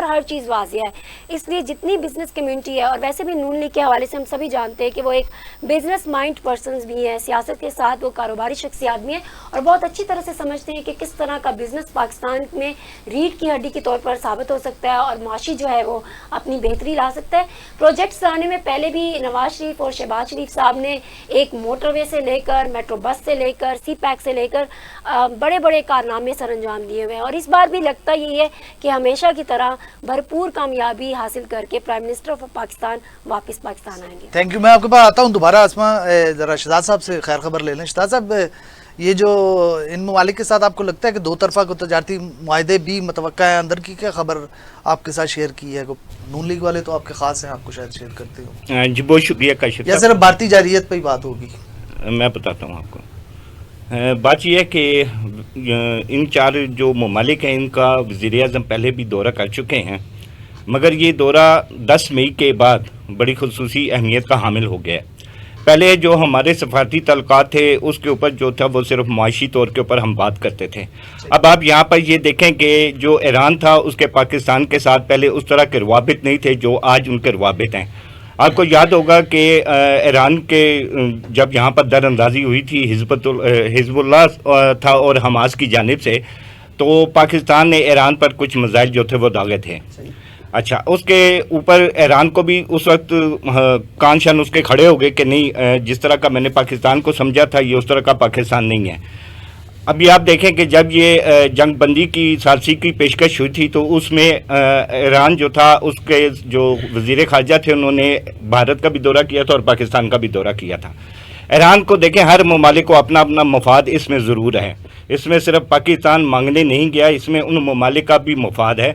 پر ہر چیز واضح ہے. اس لیے جتنی بزنس کمیونٹی ہے, اور ویسے بھی نون لیگ کے حوالے سے ہم سبھی جانتے ہیں کہ وہ ایک بزنس مائنڈ پرسنز بھی ہیں, سیاست کے ساتھ وہ کاروباری شخصیات بھی ہیں, اور بہت اچھی طرح سے سمجھتے ہیں کہ کس طرح کا بزنس پاکستان میں ریڑھ کی ہڈی کے طور پر ثابت ہو سکتا ہے اور معاشی جو ہے وہ اپنی بہتری لا سکتا ہے. پروجیکٹس لانے میں پہلے بھی نواز شریف اور شہباز شریف صاحب نے ایک موٹر وے سے لے کر, میٹرو بس سے لے کر, سی پیک سے لے کر بڑے بڑے کارنامے سر انجام دیے ہوئے ہیں, اور اس بار بھی لگتا یہ ہے کہ ہمیشہ کی طرح بھرپور کامیابی حاصل کر کے پرائم منسٹر آف پاکستان واپس پاکستان آئیں گے. Thank you. میں آپ کے پاس آتا ہوں دوبارہ. اسما, ذرا شہزاد صاحب سے خیر خبر لے لیں. شہزاد صاحب, یہ جو ان ممالک کے ساتھ آپ کو لگتا ہے کہ دو طرفہ کو تجارتی معاہدے بھی متوقع ہیں, اندر کی کیا خبر آپ کے ساتھ شیئر کی ہے؟ نون لیگ والے تو آپ کے خاص ہیں, آپ کو شاید شیئر کرتے ہو. جی بہت شکریہ کاشف یا صرف بھارتی جارحیت پہ ہی بات ہوگی؟ میں بتاتا ہوں آپ کو. بات یہ ہے کہ ان 4 جو ممالک ہیں ان کا وزیر اعظم پہلے بھی دورہ کر چکے ہیں, مگر یہ دورہ 10 مئی کے بعد بڑی خصوصی اہمیت کا حامل ہو گیا ہے. پہلے جو ہمارے سفارتی تعلقات تھے اس کے اوپر جو تھا وہ صرف معاشی طور کے اوپر ہم بات کرتے تھے. اب آپ یہاں پر یہ دیکھیں کہ جو ایران تھا اس کے پاکستان کے ساتھ پہلے اس طرح کے روابط نہیں تھے جو آج ان کے روابط ہیں. آپ کو یاد ہوگا کہ ایران کے جب یہاں پر در اندازی ہوئی تھی حزب اللہ تھا اور حماس کی جانب سے, تو پاکستان نے ایران پر کچھ میزائل جو تھے وہ داغے تھے. اچھا, اس کے اوپر ایران کو بھی اس وقت کان شان اس کے کھڑے ہو گئے کہ نہیں, جس طرح کا میں نے پاکستان کو سمجھا تھا یہ اس طرح کا پاکستان نہیں ہے. ابھی آپ دیکھیں کہ جب یہ جنگ بندی کی ثالثی کی پیشکش ہوئی تھی تو اس میں ایران جو تھا اس کے جو وزیر خارجہ تھے انہوں نے بھارت کا بھی دورہ کیا تھا اور پاکستان کا بھی دورہ کیا تھا. ایران کو دیکھیں, ہر ممالک کو اپنا اپنا مفاد اس میں ضرور ہے. اس میں صرف پاکستان مانگنے نہیں گیا, اس میں ان ممالک کا بھی مفاد ہے.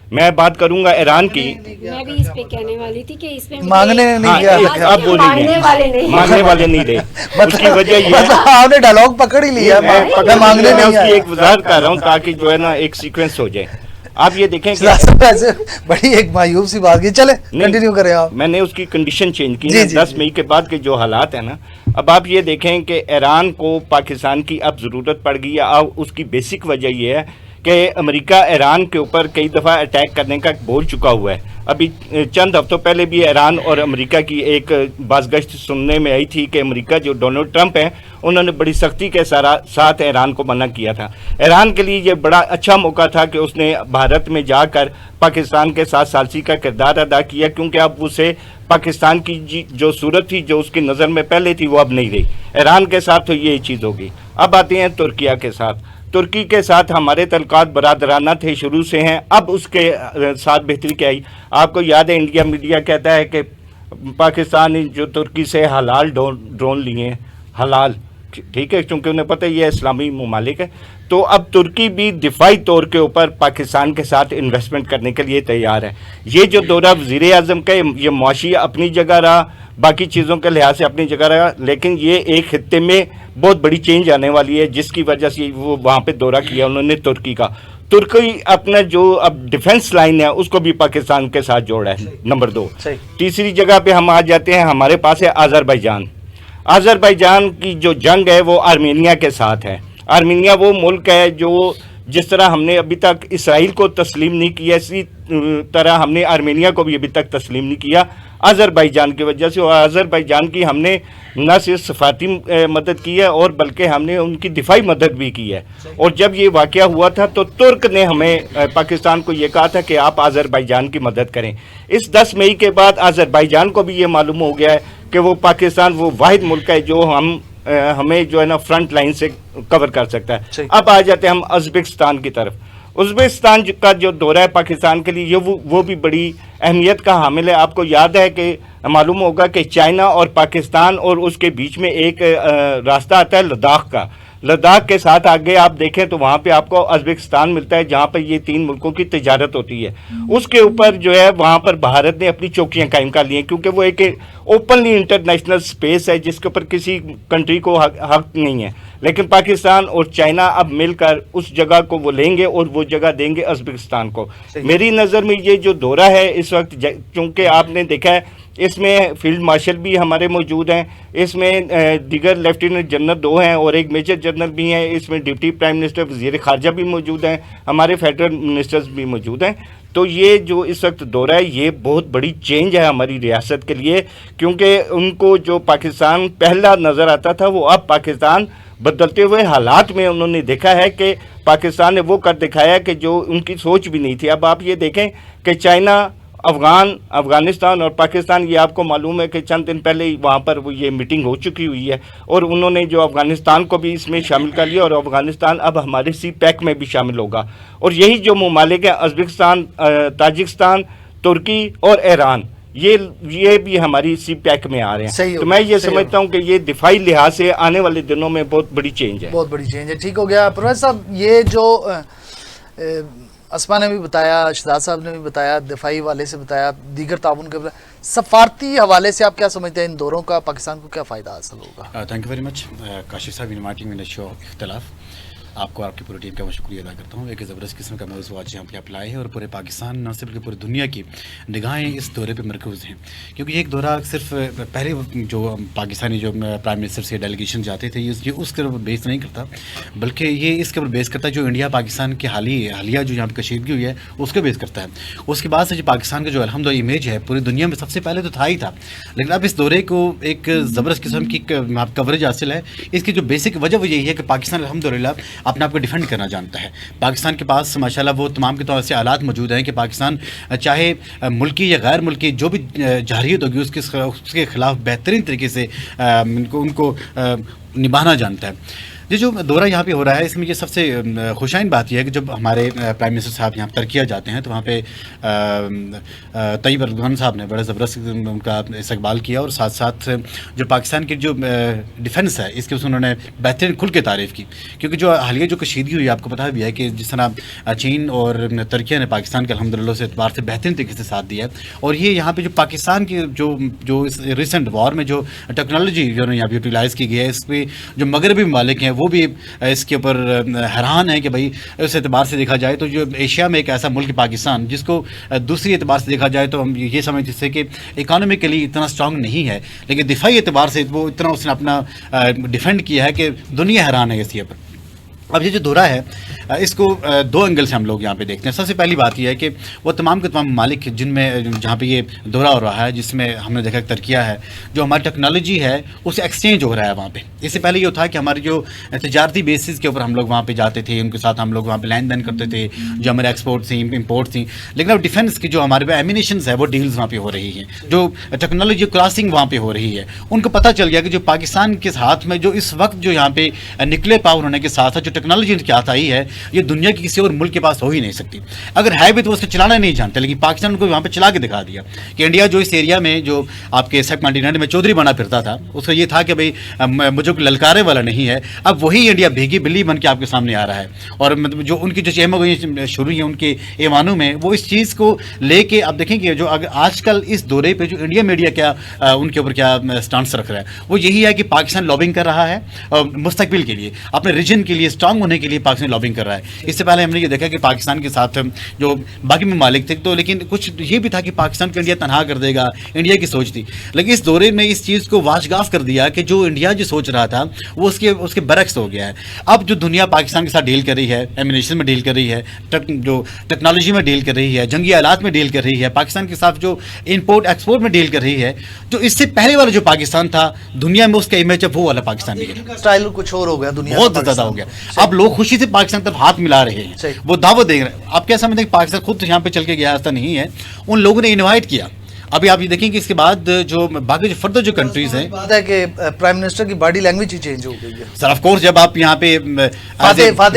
میں بات کروں گا ایران کی. میں بھی اس پہ کہنے والی تھی کہ اس پہ مانگنے نہیں گیا, اب وہ مانگنے والے نہیں رہے. اس کی وجہ یہ ہے آپ نے ڈائلاگ پکڑ ہی لیا, میں مانگنے میں اس کی ایک وضاحت کر رہا ہوں تاکہ جو ہے نا ایک سیکوینس ہو جائے. آپ یہ دیکھیں کہ بڑی ایک مایوب سی بات کی. چلے کنٹینیو کریں آپ. میں نے اس کی کنڈیشن چینج کی 10 مئی کے بعد کے جو حالات ہیں نا, اب آپ یہ دیکھیں کہ ایران کو پاکستان کی اب ضرورت پڑ گئی ہے. اب اس کی بیسک وجہ یہ ہے کہ امریکہ ایران کے اوپر کئی دفعہ اٹیک کرنے کا بول چکا ہوا ہے. ابھی چند ہفتوں پہلے بھی ایران اور امریکہ کی ایک بازگشت سننے میں آئی تھی کہ امریکہ جو ڈونلڈ ٹرمپ ہیں انہوں نے بڑی سختی کے ساتھ ایران کو منع کیا تھا. ایران کے لیے یہ بڑا اچھا موقع تھا کہ اس نے بھارت میں جا کر پاکستان کے ساتھ ثالثی کا کردار ادا کیا, کیونکہ اب اسے پاکستان کی جو صورت تھی جو اس کی نظر میں پہلے تھی وہ اب نہیں رہی. ایران کے ساتھ تو یہ چیز ہوگی. اب آتے ہیں ترکیہ کے ساتھ. ترکی کے ساتھ ہمارے تعلقات برادرانہ تھے, شروع سے ہیں. اب اس کے ساتھ بہتری کیا آئی. آپ کو یاد ہے انڈیا میڈیا کہتا ہے کہ پاکستان نے جو ترکی سے حلال ڈرون لیے, حلال, ٹھیک ہے, کیونکہ انہیں پتہ یہ اسلامی ممالک ہے. تو اب ترکی بھی دفاعی طور کے اوپر پاکستان کے ساتھ انویسٹمنٹ کرنے کے لیے تیار ہے. یہ جو دورہ وزیر اعظم کا یہ معاشی اپنی جگہ رہا, باقی چیزوں کے لحاظ سے اپنی جگہ رہا, لیکن یہ ایک خطے میں بہت بڑی چینج آنے والی ہے جس کی وجہ سے وہ وہاں پہ دورہ کیا انہوں نے ترکی کا. ترکی اپنا جو اب ڈیفنس لائن ہے اس کو بھی پاکستان کے ساتھ جوڑا ہے. نمبر 2. تیسری جگہ پہ ہم آ جاتے ہیں, ہمارے پاس ہے آذربائیجان. آذربائیجان کی جو جنگ ہے وہ آرمینیا کے ساتھ ہے. آرمینیا وہ ملک ہے جو جس طرح ہم نے ابھی تک اسرائیل کو تسلیم نہیں کیا, اسی طرح ہم نے آرمینیا کو بھی ابھی تک تسلیم نہیں کیا آذربائیجان کی وجہ سے. اور آذربائیجان کی ہم نے نہ صرف سفارتی مدد کی ہے اور بلکہ ہم نے ان کی دفاعی مدد بھی کی ہے. اور جب یہ واقعہ ہوا تھا تو ترک نے ہمیں پاکستان کو یہ کہا تھا کہ آپ آذربائیجان کی مدد کریں. اس 10 مئی کے بعد آذربائیجان کو بھی یہ معلوم ہو گیا ہے کہ وہ پاکستان وہ واحد ملک ہے جو ہمیں جو ہے نا فرنٹ لائن سے کور کر سکتا ہے. اب آ جاتے ہیں ہم ازبکستان کی طرف. ازبکستان کا جو دورہ ہے پاکستان کے لیے وہ بھی بڑی اہمیت کا حامل ہے. آپ کو یاد ہے کہ معلوم ہوگا کہ چائنا اور پاکستان اور اس کے بیچ میں ایک راستہ آتا ہے لداخ کا. لداخ کے ساتھ آگے آپ دیکھیں تو وہاں پہ آپ کو ازبکستان ملتا ہے جہاں پر یہ 3 ملکوں کی تجارت ہوتی ہے. اس کے اوپر جو ہے وہاں پر بھارت نے اپنی چوکیاں قائم کر لی ہیں, کیونکہ وہ ایک اوپنلی انٹرنیشنل سپیس ہے جس کے اوپر کسی کنٹری کو حق نہیں ہے. لیکن پاکستان اور چائنا اب مل کر اس جگہ کو وہ لیں گے اور وہ جگہ دیں گے ازبکستان کو. میری نظر میں یہ جو دورہ ہے اس وقت, چونکہ آپ نے دیکھا ہے اس میں فیلڈ مارشل بھی ہمارے موجود ہیں, اس میں دیگر لیفٹیننٹ جنرل 2 ہیں اور ایک میجر جنرل بھی ہیں, اس میں ڈپٹی پرائم منسٹر وزیر خارجہ بھی موجود ہیں, ہمارے فیڈرل منسٹرز بھی موجود ہیں. تو یہ جو اس وقت دورہ ہے یہ بہت بڑی چینج ہے ہماری ریاست کے لیے, کیونکہ ان کو جو پاکستان پہلا نظر آتا تھا وہ اب پاکستان بدلتے ہوئے حالات میں انہوں نے دیکھا ہے کہ پاکستان نے وہ کر دکھایا کہ جو ان کی سوچ بھی نہیں تھی. اب آپ یہ دیکھیں کہ چائنا, افغانستان اور پاکستان, یہ آپ کو معلوم ہے کہ چند دن پہلے وہاں پر وہ یہ میٹنگ ہو چکی ہوئی ہے اور انہوں نے جو افغانستان کو بھی اس میں شامل کر لیا اور افغانستان اب ہمارے سی پیک میں بھی شامل ہوگا. اور یہی جو ممالک ہیں ازبکستان, تاجکستان, ترکی اور ایران, یہ بھی ہماری سی پیک میں آ رہے ہیں. تو میں یہ سمجھتا ہوں کہ یہ دفاعی لحاظ سے آنے والے دنوں میں بہت بڑی چینج ہے, بہت بڑی چینج ہے. ٹھیک ہو گیا پروفیسر صاحب, یہ جو اسما نے بھی بتایا, شہزاد صاحب نے بھی بتایا, دفاعی حوالے سے بتایا, دیگر تعاون کے سفارتی حوالے سے آپ کیا سمجھتے ہیں ان دوروں کا پاکستان کو کیا فائدہ حاصل ہوگا؟ Thank you very much Kashif صاحب انوائٹنگ می شو اختلاف. آپ کو, آپ کی پوری ٹیم کا میں شکریہ ادا کرتا ہوں. ایک زبردست قسم کا موضوع آج یہاں پہ اپلائی ہے اور پورے پاکستان نہ صرف پوری دنیا کی نگاہیں اس دورے پہ مرکوز ہیں, کیونکہ یہ ایک دورہ صرف پہلے جو پاکستانی جو پرائم منسٹر سے ڈیلیگیشن جاتے تھے یہ اس کے اوپر بیس نہیں کرتا, بلکہ یہ اس کے اوپر بیس کرتا ہے جو انڈیا پاکستان کی حالیہ جو یہاں پہ کشیدگی ہوئی ہے اس کے بیس کرتا ہے. اس کے بعد سے جو پاکستان کا جو الحمدللہ امیج ہے پوری دنیا میں سب سے پہلے تو تھا ہی تھا, لیکن اب اس دورے کو ایک زبردست قسم کی کوریج حاصل ہے. اس کی جو بیسک وجہ وہ یہی ہے کہ پاکستان الحمدللہ اپنے آپ کو ڈیفینڈ کرنا جانتا ہے. پاکستان کے پاس ماشاءاللہ وہ تمام کے طور سے آلات موجود ہیں کہ پاکستان چاہے ملکی یا غیر ملکی جو بھی جارحیت ہوگی اس کے خلاف بہترین طریقے سے ان کو نبھانا جانتا ہے. یہ جو دورہ یہاں پہ ہو رہا ہے اس میں یہ سب سے خوشائن بات یہ ہے کہ جب ہمارے پرائم منسٹر صاحب یہاں ترکیہ جاتے ہیں تو وہاں پہ طیب اردوغان صاحب نے بڑا زبردست ان کا استقبال کیا اور ساتھ ساتھ جو پاکستان کی جو ڈیفنس ہے اس کے انہوں نے بہترین کھل کے تعریف کی, کیونکہ جو حالیہ جو کشیدگی ہوئی آپ کو پتہ بھی ہے کہ جس طرح چین اور ترکیہ نے پاکستان کے الحمدللہ سے اعتبار سے بہترین طریقے سے ساتھ دیا ہے. اور یہ یہاں پہ جو پاکستان کی جو اس ریسنٹ وار میں جو ٹیکنالوجی جو یہاں پہ یوٹیلائز کی گئی ہے اس پہ جو مغربی ممالک ہیں وہ بھی اس کے اوپر حیران ہے کہ بھائی اس اعتبار سے دیکھا جائے تو جو ایشیا میں ایک ایسا ملک پاکستان جس کو دوسری اعتبار سے دیکھا جائے تو ہم یہ سمجھتے ہیں کہ اکانومیکلی اتنا اسٹرانگ نہیں ہے, لیکن دفاعی اعتبار سے وہ اتنا اس نے اپنا ڈیفینڈ کیا ہے کہ دنیا حیران ہے اس کے اوپر. اب یہ جو دورہ ہے اس کو دو اینگل سے ہم لوگ یہاں پہ دیکھتے ہیں. سب سے پہلی بات یہ ہے کہ وہ تمام کے تمام ممالک جن میں جہاں پہ یہ دورہ ہو رہا ہے جس میں ہم نے دیکھا کہ ترکیہ ہے, جو ہماری ٹیکنالوجی ہے اسے ایکسچینج ہو رہا ہے وہاں پہ. اس سے پہلے یہ تھا کہ ہماری جو تجارتی بیسز کے اوپر ہم لوگ وہاں پہ جاتے تھے, ان کے ساتھ ہم لوگ وہاں پہ لین دین کرتے تھے, جو ہمارے ایکسپورٹ تھیں امپورٹ تھیں, لیکن اب ڈیفینس کی جو ہمارے پہ ایمینیشنز ہے وہ ڈیلز وہاں پہ ہو رہی ہیں, جو ٹیکنالوجی کراسنگ وہاں پہ ہو رہی ہے. ان کو پتہ چل گیا کہ جو پاکستان کے ہاتھ میں جو اس وقت جو یہاں پہ نیوکلیئر پاور ہونے کے ساتھ جو ٹیکنالوجی ان کے ہاتھ آئی ہے یہ دنیا کی کسی اور ملک کے پاس ہو ہی نہیں سکتی. اگر ہے بھی تو اس کو چلانا نہیں جانتے, لیکن پاکستان کو وہاں پہ چلا کے دکھا دیا کہ انڈیا جو اس ایریا میں جو آپ کے سب کانٹیننٹ میں چودھری بنا پھرتا تھا اس کا یہ تھا کہ بھائی مجھے للکارے والا نہیں ہے, اب وہی انڈیا بھیگی بلی بن کے آپ کے سامنے آ رہا ہے. اور جو ان کی جو چہمہ گوئیاں شروع ہیں ان کے ایوانوں میں وہ اس چیز کو لے کے آپ دیکھیں کہ جو آج کل اس دورے پہ جو انڈیا میڈیا کیا ان کے اوپر کیا سٹانس رکھ رہا ہے وہ یہی ہے کہ پاکستان لابنگ کر رہا ہے مستقبل کے لیے, اپنے ریجن کے لیے اسٹرانگ ہونے کے لیے پاکستان لابنگ کر رہا ہے. اس سے پہلے ہم نے یہ دیکھا کہ پاکستان کے ساتھ جو باقی ممالک تھے تو لیکن کچھ یہ بھی تھا کہ پاکستان کو انڈیا تنہا کر دے گا, انڈیا کی سوچ تھی. لیکن اس دورے میں اس چیز کو واش کر دیا کہ جو انڈیا جو سوچ رہا تھا وہ اس کے برعکس ہو گیا ہے. اب جو دنیا پاکستان کے ساتھ ڈیل کر رہی ہے, ایمونیشن میں ڈیل کر رہی ہے, جو ٹیکنالوجی میں ڈیل کر رہی ہے, جنگی آلات میں ڈیل کر رہی ہے, پاکستان کے ساتھ جو امپورٹ ایکسپورٹ میں ڈیل کر رہی ہے, جو اس سے پہلے والا جو پاکستان تھا دنیا میں اس کا امیج ہے وہ والا پاکستان بھی ہے. اسٹائل کچھ اور ہو گیا, دنیا بہت زیادہ ہو گیا. اب لوگ خوشی سے پاکستان طرف ہاتھ ملا رہے ہیں, وہ دعوت دے رہے ہیں. آپ کیا سمجھتے ہیں کہ پاکستان خود یہاں پہ چل کے گیا ایسا نہیں ہے, ان لوگوں نے انوائٹ کیا. ابھی آپ یہ دیکھیں کہ اس کے بعد جو باقی جو فردر جو کنٹریز ہیں بات ہے کہ پرائم منسٹر کی باڈی لینگویج ہی چینج ہو گئی ہے. سر آف کورس جب آپ یہاں پہ فاتح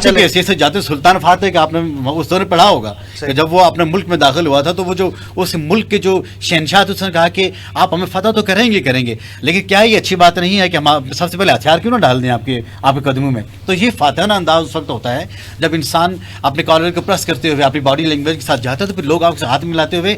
کی حیثیت سے جاتے, سلطان فاتح کا آپ نے اس دور میں پڑھا ہوگا کہ جب وہ اپنے ملک میں داخل ہوا تھا تو وہ جو اس ملک کے جو شہنشاہ تھے اس نے کہا کہ آپ ہمیں فتح تو کریں گے, لیکن کیا یہ اچھی بات نہیں ہے کہ ہم سب سے پہلے ہتھیار کیوں نہ ڈال دیں آپ کے قدموں میں. تو یہ فاتحانہ انداز اس وقت ہوتا ہے جب انسان اپنے کالر کو پریس کرتے ہوئے اپنی باڈی لینگویج کے ساتھ جاتا ہے تو پھر لوگ آپ سے ہاتھ ملاتے ہوئے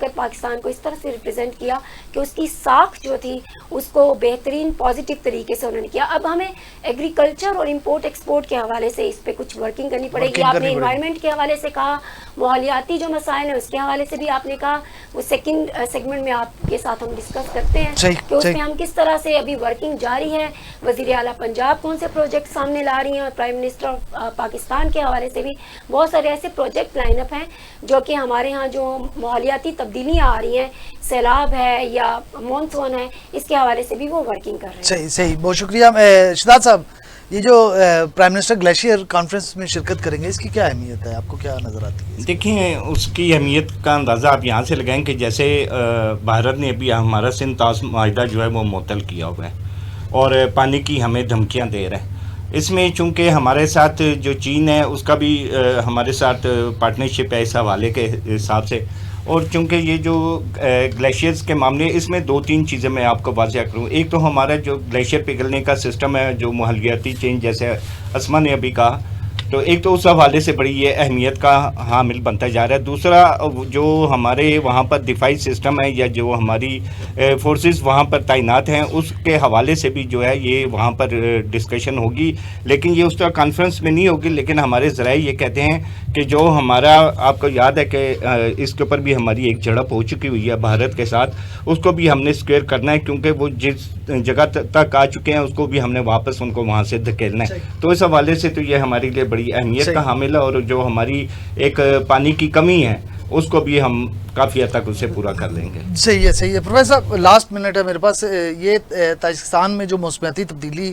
کر پاکستان کو اس طرح سے ریپرزینٹ کیا کہ اس کی ساکھ جو تھی اس کو بہترین پازیٹیو طریقے سے انہوں نے کیا. اب ہمیں ایگریکلچر اور امپورٹ ایکسپورٹ کے حوالے سے اس پہ کچھ ورکنگ کرنی پڑے گی. آپ نے انوائرمنٹ کے حوالے سے کہا, ماحولیاتی جو مسائل ہیں اس کے حوالے سے بھی آپ نے کہا, وہ سیکنڈ سیگمنٹ میں آپ کے ساتھ ہم ڈسکس کرتے ہیں کہ اس میں ہم کس طرح سے ابھی ورکنگ جاری ہے. وزیر اعلیٰ پنجاب کون سے پروجیکٹ سامنے لا رہی ہیں, اور پرائم منسٹر آف پاکستان کے حوالے سے بھی بہت سارے ایسے پروجیکٹ لائن اپ ہیں جو کہ ہمارے ہاں جو ماحولیاتی تبدیلیاں آ رہی ہیں, سیلاب ہے یا مونسون ہے, اس کے حوالے سے بھی وہ ورکنگ کر رہے ہیں. صحیح, بہت شکریہ. شداد صاحب, یہ جو پرائم منسٹر گلیشیئر کانفرنس میں شرکت کریں گے, اس کی کیا اہمیت ہے, آپ کو کیا نظر آتی ہے؟ دیکھیں, اس کی اہمیت کا اندازہ آپ یہاں سے لگائیں کہ جیسے بھارت نے ابھی ہمارا سندھ طاس معاہدہ جو ہے وہ معطل کیا ہوا ہے اور پانی کی ہمیں دھمکیاں دے رہے ہیں. اس میں چونکہ ہمارے ساتھ جو چین ہے اس کا بھی ہمارے ساتھ پارٹنرشپ ہے اس حوالے کے حساب سے, اور چونکہ یہ جو گلیشیئرز کے معاملے, اس میں 2-3 چیزیں میں آپ کو واضح کروں. ایک تو ہمارا جو گلیشیئر پگھلنے کا سسٹم ہے, جو ماحولیاتی چینج جیسے اسما نے ابھی کہا, تو ایک تو اس حوالے سے بڑی یہ اہمیت کا حامل بنتا جا رہا ہے. دوسرا جو ہمارے وہاں پر دفاعی سسٹم ہے یا جو ہماری فورسز وہاں پر تعینات ہیں, اس کے حوالے سے بھی جو ہے یہ وہاں پر ڈسکشن ہوگی, لیکن یہ اس طرح کانفرنس میں نہیں ہوگی. لیکن ہمارے ذرائع یہ کہتے ہیں کہ جو ہمارا, آپ کو یاد ہے کہ اس کے اوپر بھی ہماری ایک جھڑپ ہو چکی ہوئی ہے بھارت کے ساتھ, اس کو بھی ہم نے اسکوئر کرنا ہے, کیونکہ وہ جس جگہ تک آ چکے ہیں اس کو بھی ہم نے واپس ان کو وہاں سے دھکیلنا ہے. تو اس حوالے سے تو یہ ہمارے لیے بڑی اہمیت کا حامل ہے, اور جو ہماری ایک پانی کی کمی ہے اس کو بھی ہم کافی حد تک اسے پورا کر لیں گے. صحیح ہے. پروفیسر صاحب, لاسٹ منٹ ہے میرے پاس. یہ تاجکستان میں جو موسمیاتی تبدیلی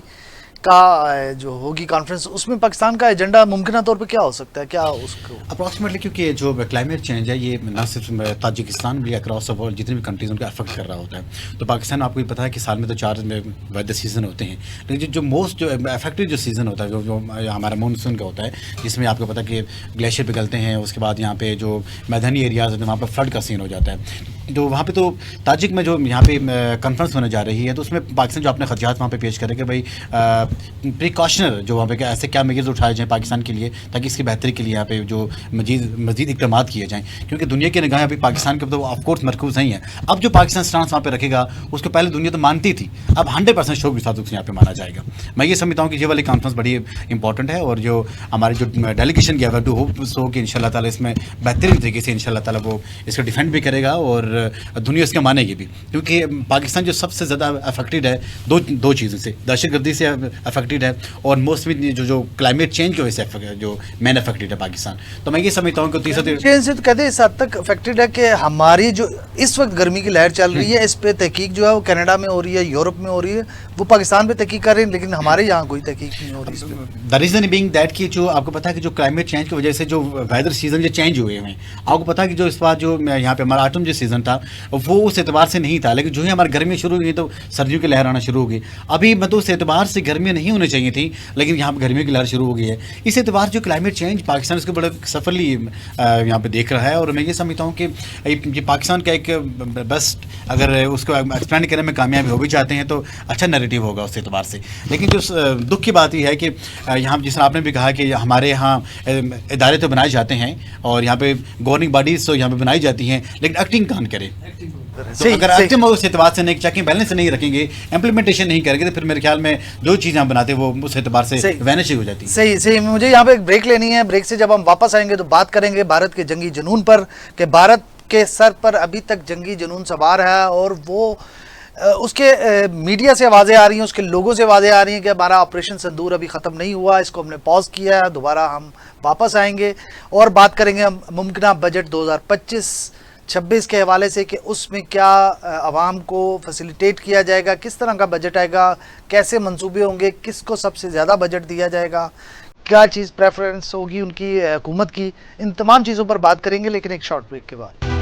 کا جو ہوگی کانفرنس, اس میں پاکستان کا ایجنڈا ممکنہ طور پہ کیا ہو سکتا ہے, کیا اس کو اپروکسیمیٹلی, کیونکہ جو کلائمیٹ چینج ہے یہ نہ صرف تاجکستان بھی اکراس دا ورلڈ جتنی بھی کنٹریز ان کو افیکٹ کر رہا ہوتا ہے. تو پاکستان آپ کو یہ پتا ہے کہ سال میں تو 4 ویدر سیزن ہوتے ہیں, لیکن جو موسٹ جو افیکٹڈ جو سیزن ہوتا ہے جو ہمارا مونسون کا ہوتا ہے, جس میں آپ کو پتا کہ گلیشیئر پگھلتے ہیں, اس کے بعد یہاں پہ جو میدانی ایریاز ہوتے ہیں وہاں پہ فلڈ کا سین ہو جاتا ہے. جو وہاں پہ تو تاجک میں جو یہاں پہ کانفرنس ہونے جا رہی ہے, تو اس میں پاکستان جو اپنے خدشات وہاں پہ پیش کرے کہ بھائی پریکاشنر جو وہاں پہ ایسے کیا میجرز اٹھائے جائیں پاکستان کے لیے, تاکہ اس کی بہتری کے لیے یہاں پہ جو مزید اقدامات کیے جائیں, کیونکہ دنیا کی نگاہیں ابھی پاکستان کے اوپر آف کورس مرکوز نہیں ہیں. اب جو پاکستان سٹانس وہاں پہ رکھے گا اس کو پہلے دنیا تو مانتی تھی, اب 100% شوق کے ساتھ اسے یہاں پہ مانا جائے گا. میں یہ سمجھتا ہوں کہ یہ والی کانفرنس بڑی امپورٹنٹ ہے, اور جو ہماری جو ڈیلیگیشن گیا ڈو ہوپس ہو کہ ان شاء اللہ تعالیٰ اس میں بہترین طریقے سے ان شاء اللہ تعالیٰ وہ اس کا ڈیفینڈ بھی کرے گا, اور دنیا اس کا مانے گی بھی, کیونکہ پاکستان جو سب سے زیادہ افیکٹڈ ہے دو چیزوں سے, دہشت گردی سے افیکٹڈ ہے, اور موسٹلی جو کلائمیٹ چینج جو اسے جو مین افیکٹڈ ہے پاکستان. تو میں یہ سمجھتا ہوں کہ تیسرا چینج سے تو کہتے ہیں اس حد تک افیکٹڈ ہے کہ ہماری جو اس وقت گرمی کی لہر چل رہی ہے, اس پہ تحقیق جو ہے وہ کینیڈا میں ہو رہی ہے, یورپ میں ہو رہی ہے, وہ پاکستان پہ تحقیق کر رہے ہیں, لیکن ہمارے یہاں کوئی تحقیق نہیں ہو رہی. دا ریزن بینگ دیٹ کہ جو آپ کو پتا ہے کہ جو کلائمیٹ چینج کی وجہ سے جو ویدر سیزن جو چینج ہوئے ہیں, آپ کو پتا ہے کہ جو اس بار جو یہاں پہ ہمارا آٹم جو سیزن تھا وہ اس اعتبار سے نہیں تھا, لیکن جو ہی ہماری گرمیاں شروع ہوئی تو سردیوں کی لہر آنا شروع ہو گئی. ابھی مطلب اس اعتبار سے گرمیاں نہیں ہونی چاہیے تھیں, لیکن یہاں پہ گرمیوں کی لہر شروع ہو گئی ہے. اس اعتبار جو کلائمیٹ چینج پاکستان اس کو بڑا سفرلی یہاں پہ دیکھ رہا ہے, اور میں یہ سمجھتا ہوں کہ یہ پاکستان کا ایک بیسٹ, اگر اس کو ایکسپلین کرنے میں کامیابی ہو بھی جاتے ہیں تو اچھا نیریٹو ہوگا اس اعتبار سے. لیکن جو دکھ کی بات یہ ہے کہ یہاں جس طرح آپ نے بھی کہا کہ ہمارے یہاں ادارے تو بنائے جاتے ہیں, اور یہاں پہ گورننگ باڈیز تو یہاں پہ بنائی جاتی ہیں, لیکن ایکٹنگ کون کرے. تو اگر ایکٹنگ اس اعتبار سے نہیں چیکنگ بیلنس نہیں رکھیں گے, امپلیمنٹیشن نہیں کریں گے, تو پھر میرے خیال میں جو چیزیں ہم بناتے ہیں وہ اس اعتبار سے وینش ہی ہو جاتی ہیں. صحیح. مجھے یہاں پہ ایک بریک لینی ہے. بریک سے جب ہم واپس آئیں گے تو بات کریں گے بھارت کے جنگی جنون پر, کہ بھارت کے سر پر ابھی تک جنگی جنون سوار ہے, اور وہ اس کے میڈیا سے آوازیں آ رہی ہیں, اس کے لوگوں سے آوازیں آ رہی ہیں کہ ہمارا آپریشن سندور ابھی ختم نہیں ہوا, اس کو ہم نے پاز کیا ہے, دوبارہ ہم واپس آئیں گے اور بات کریں گے ممکنہ بجٹ 2025-26 کے حوالے سے, کہ اس میں کیا عوام کو فیسیلیٹیٹ کیا جائے گا, کس طرح کا بجٹ آئے گا, کیسے منصوبے ہوں گے, کس کو سب سے زیادہ بجٹ دیا جائے گا, کیا چیز پریفرنس ہوگی ان کی حکومت کی. ان تمام چیزوں پر بات کریں گے, لیکن ایک شارٹ بریک کے بعد.